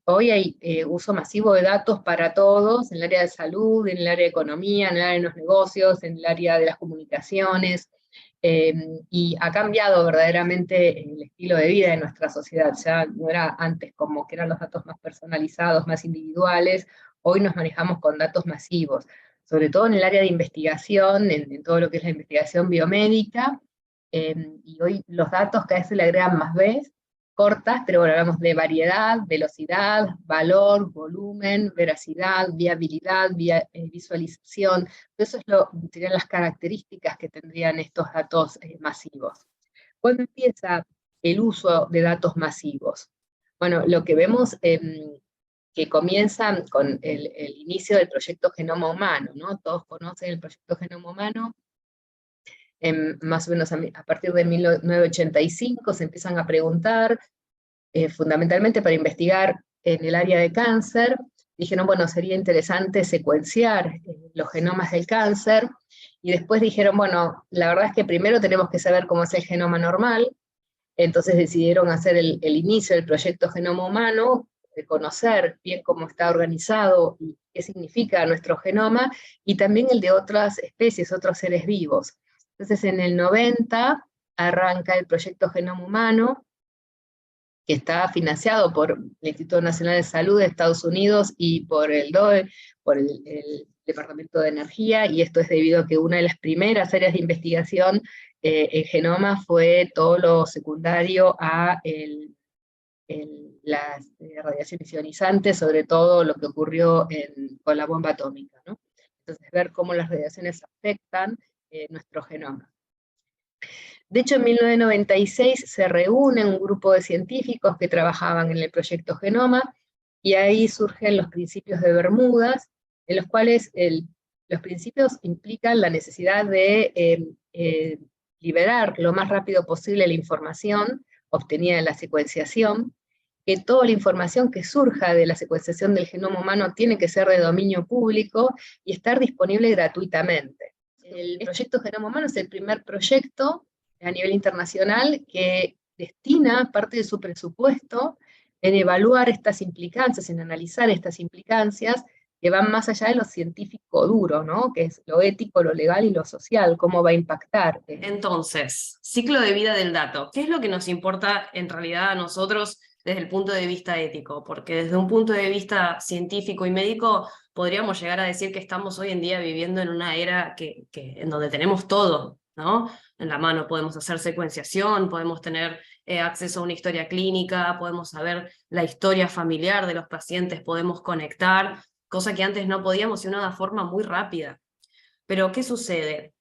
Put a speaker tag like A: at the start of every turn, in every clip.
A: Hoy hay uso masivo de datos para todos, en el área de salud, en el área de economía, en el área de los negocios, en el área de las comunicaciones, y ha cambiado verdaderamente el estilo de vida de nuestra sociedad. Ya no era antes como que eran los datos más personalizados, más individuales. Hoy nos manejamos con datos masivos, sobre todo en el área de investigación, en todo lo que es la investigación biomédica, y hoy los datos cada vez se le agregan más veces, cortas, pero bueno, hablamos de variedad, velocidad, valor, volumen, veracidad, viabilidad, visualización. Eso serían las características que tendrían estos datos masivos. ¿Cuándo empieza el uso de datos masivos? Bueno, lo que vemos que comienza con el inicio del proyecto Genoma Humano, ¿no? Todos conocen el proyecto Genoma Humano. Más o menos a partir de 1985 se empiezan a preguntar, fundamentalmente para investigar en el área de cáncer. Dijeron, bueno, sería interesante secuenciar los genomas del cáncer, y después dijeron, bueno, la verdad es que primero tenemos que saber cómo es el genoma normal. Entonces decidieron hacer el inicio del proyecto Genoma Humano, de conocer bien cómo está organizado y qué significa nuestro genoma, y también el de otras especies, otros seres vivos. Entonces en el 90 arranca el proyecto Genoma Humano, que está financiado por el Instituto Nacional de Salud de Estados Unidos y por el DOE, por el Departamento de Energía, y esto es debido a que una de las primeras áreas de investigación en genoma fue todo lo secundario a las radiaciones ionizantes, sobre todo lo que ocurrió con la bomba atómica, ¿no? Entonces, ver cómo las radiaciones afectan nuestro genoma. De hecho, en 1996 se reúne un grupo de científicos que trabajaban en el proyecto Genoma, y ahí surgen los principios de Bermudas, en los cuales los principios implican la necesidad de liberar lo más rápido posible la información obtenida en la secuenciación, que toda la información que surja de la secuenciación del genoma humano tiene que ser de dominio público y estar disponible gratuitamente. El proyecto Genoma Humano es el primer proyecto a nivel internacional que destina parte de su presupuesto en evaluar estas implicancias, en analizar estas implicancias que van más allá de lo científico duro, ¿no? Que es lo ético, lo legal y lo social, cómo va a impactar.
B: Entonces, ciclo de vida del dato. ¿Qué es lo que nos importa en realidad a nosotros desde el punto de vista ético? Porque desde un punto de vista científico y médico podríamos llegar a decir que estamos hoy en día viviendo en una era en donde tenemos todo, ¿no? En la mano podemos hacer secuenciación, podemos tener acceso a una historia clínica, podemos saber la historia familiar de los pacientes, podemos conectar, cosa que antes no podíamos y de una forma muy rápida. Pero ¿qué sucede?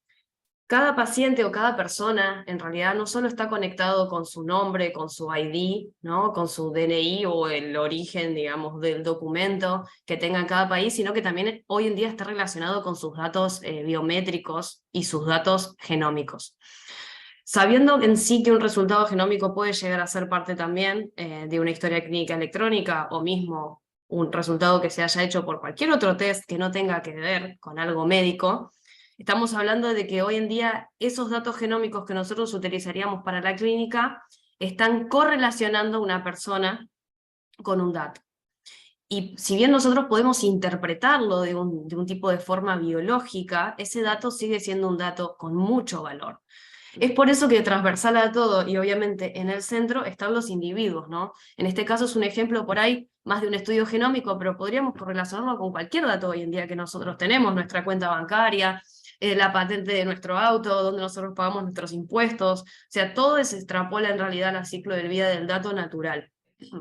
B: Cada paciente o cada persona en realidad no solo está conectado con su nombre, con su ID, ¿no? Con su DNI o el origen, digamos, del documento que tenga en cada país, sino que también hoy en día está relacionado con sus datos biométricos y sus datos genómicos. Sabiendo en sí que un resultado genómico puede llegar a ser parte también de una historia clínica electrónica, o mismo un resultado que se haya hecho por cualquier otro test que no tenga que ver con algo médico, estamos hablando de que hoy en día esos datos genómicos que nosotros utilizaríamos para la clínica están correlacionando a una persona con un dato. Y si bien nosotros podemos interpretarlo de un tipo de forma biológica, ese dato sigue siendo un dato con mucho valor. Es por eso que transversal a todo, y obviamente en el centro, están los individuos, ¿no? En este caso es un ejemplo por ahí más de un estudio genómico, pero podríamos correlacionarlo con cualquier dato hoy en día que nosotros tenemos, nuestra cuenta bancaria, la patente de nuestro auto, donde nosotros pagamos nuestros impuestos, o sea, todo se extrapola en realidad al ciclo de vida del dato natural.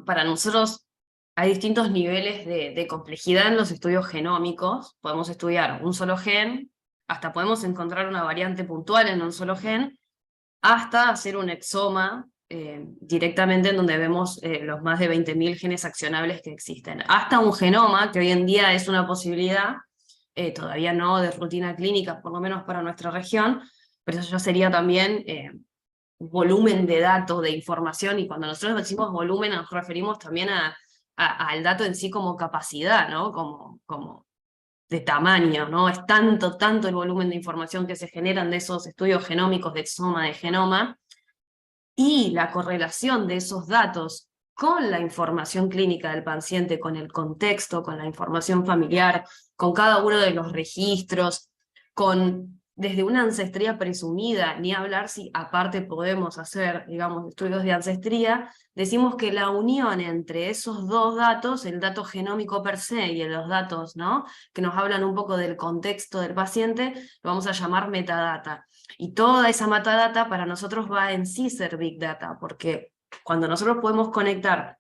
B: Para nosotros hay distintos niveles de complejidad en los estudios genómicos, podemos estudiar un solo gen, hasta podemos encontrar una variante puntual en un solo gen, hasta hacer un exoma directamente en donde vemos los más de 20.000 genes accionables que existen, hasta un genoma, que hoy en día es una posibilidad, todavía no de rutina clínica, por lo menos para nuestra región, pero eso ya sería también volumen de datos, de información, y cuando nosotros decimos volumen nos referimos también al dato en sí como capacidad, ¿no? Como de tamaño, ¿no? Es tanto el volumen de información que se generan de esos estudios genómicos de exoma, de genoma, y la correlación de esos datos con la información clínica del paciente, con el contexto, con la información familiar, con cada uno de los registros, desde una ancestría presumida, ni hablar si aparte podemos hacer, digamos, estudios de ancestría, decimos que la unión entre esos dos datos, el dato genómico per se y los datos, ¿no?, que nos hablan un poco del contexto del paciente, lo vamos a llamar metadata. Y toda esa metadata para nosotros va en sí ser Big Data, porque cuando nosotros podemos conectar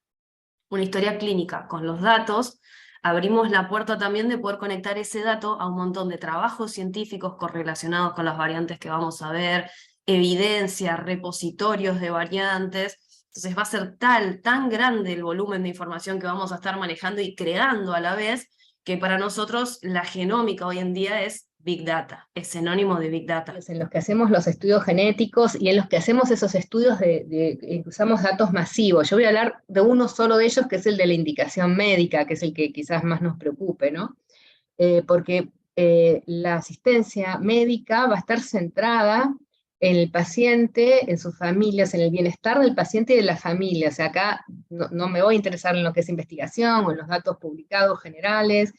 B: una historia clínica con los datos, abrimos la puerta también de poder conectar ese dato a un montón de trabajos científicos correlacionados con las variantes que vamos a ver, evidencia, repositorios de variantes. Entonces va a ser tan grande el volumen de información que vamos a estar manejando y creando a la vez, que para nosotros la genómica hoy en día es Big Data, es sinónimo de Big Data.
A: En los que hacemos los estudios genéticos y en los que hacemos esos estudios que usamos datos masivos. Yo voy a hablar de uno solo de ellos, que es el de la indicación médica, que es el que quizás más nos preocupe, ¿no? Porque la asistencia médica va a estar centrada en el paciente, en sus familias, en el bienestar del paciente y de la familia. O sea, acá no me voy a interesar en lo que es investigación o en los datos publicados generales,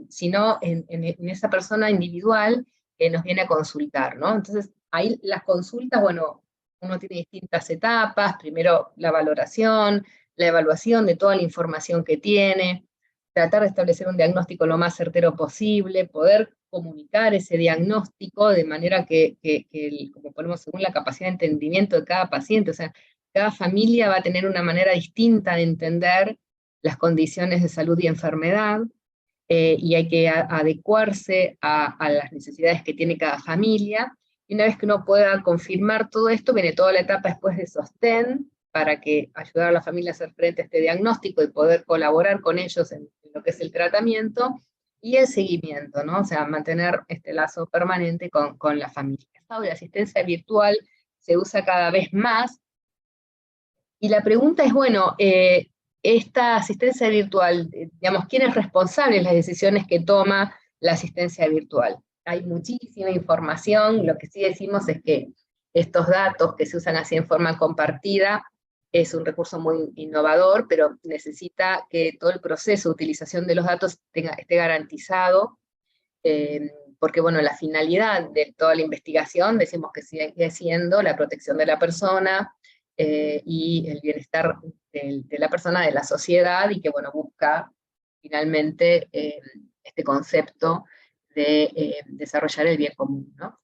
A: sino en esa persona individual que nos viene a consultar, ¿no? Entonces, ahí las consultas, bueno, uno tiene distintas etapas, primero la valoración, la evaluación de toda la información que tiene, tratar de establecer un diagnóstico lo más certero posible, poder comunicar ese diagnóstico de manera como ponemos, según la capacidad de entendimiento de cada paciente, o sea, cada familia va a tener una manera distinta de entender las condiciones de salud y enfermedad, y hay que adecuarse a las necesidades que tiene cada familia, y una vez que uno pueda confirmar todo esto, viene toda la etapa después de sostén, para que ayudar a la familia a hacer frente a este diagnóstico y poder colaborar con ellos en lo que es el tratamiento, y el seguimiento, ¿no? O sea, mantener este lazo permanente con la familia. La asistencia virtual se usa cada vez más, y la pregunta es, bueno, esta asistencia virtual, digamos, ¿quién es responsable de las decisiones que toma la asistencia virtual? Hay muchísima información, lo que sí decimos es que estos datos que se usan así en forma compartida es un recurso muy innovador, pero necesita que todo el proceso de utilización de los datos esté garantizado, porque bueno, la finalidad de toda la investigación, decimos que sigue siendo la protección de la persona, y el bienestar de la persona, de la sociedad, y que bueno, busca finalmente este concepto de desarrollar el bien común, ¿no?